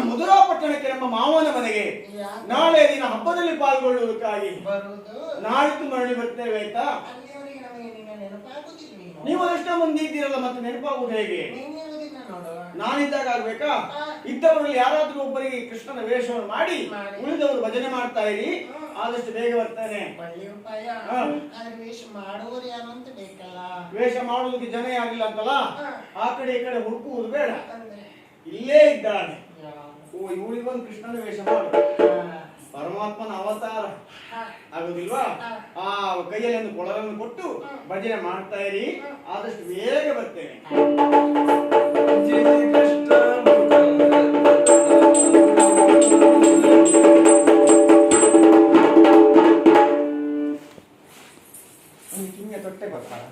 ಮಧುರಾಪಟ್ಟಣಕ್ಕೆ ನಮ್ಮ ಮಾವನ ಮನೆಗೆ ನಾಳೆ ದಿನ ಹಬ್ಬದಲ್ಲಿ ಪಾಲ್ಗೊಳ್ಳುವುದಕ್ಕಾಗಿ ನಾಳಿದ್ದು ಮರಳಿ ಬರ್ತೇವೆ ಆಯ್ತಾ. ನೀವು ಅದೆಷ್ಟೋ ಮಂದಿ ಇದ್ದೀರಲ್ಲ, ಮತ್ತೆ ನೆನಪಾಗುವುದು ಹೇಗೆ? ನಾನಿದ್ದಾಗ ಆಗ್ಬೇಕಾ? ಇದ್ದವರಲ್ಲಿ ಯಾರಾದ್ರೂ ಒಬ್ಬರಿಗೆ ಕೃಷ್ಣನ ವೇಷವನ್ನು ಮಾಡಿ ಉಳಿದವರು ಭಜನೆ ಮಾಡ್ತಾ ಇರಿ, ಆದಷ್ಟು ಬೇಗ ಬರ್ತಾನೆ. ವೇಷ ಮಾಡುವುದಕ್ಕೆ ಜನ ಯಾರಿಲ್ಲ ಅಂತಲ್ಲ, ಆ ಕಡೆ ಈ ಕಡೆ ಹುಡುಕುವುದು ಬೇಡ, ಇಲ್ಲೇ ಇದ್ದಾನೆ. ಓ, ಇವಳಿಗೊಂದು ಕೃಷ್ಣನ ವೇಷ ಮಾಡು, ಪರಮಾತ್ಮನ ಅವತಾರ ಆಗುದಿಲ್ವಾ? ಆ ಕೈಯಲ್ಲಿ ಒಂದು ಕೊಳಲನ್ನು ಕೊಟ್ಟು ಭಜನೆ ಮಾಡ್ತಾ ಇರಿ, ಆದಷ್ಟು ಬೇಗ ಬರ್ತೇನೆ. ತೊಟ್ಟೆ ಬರ್ತಾರ.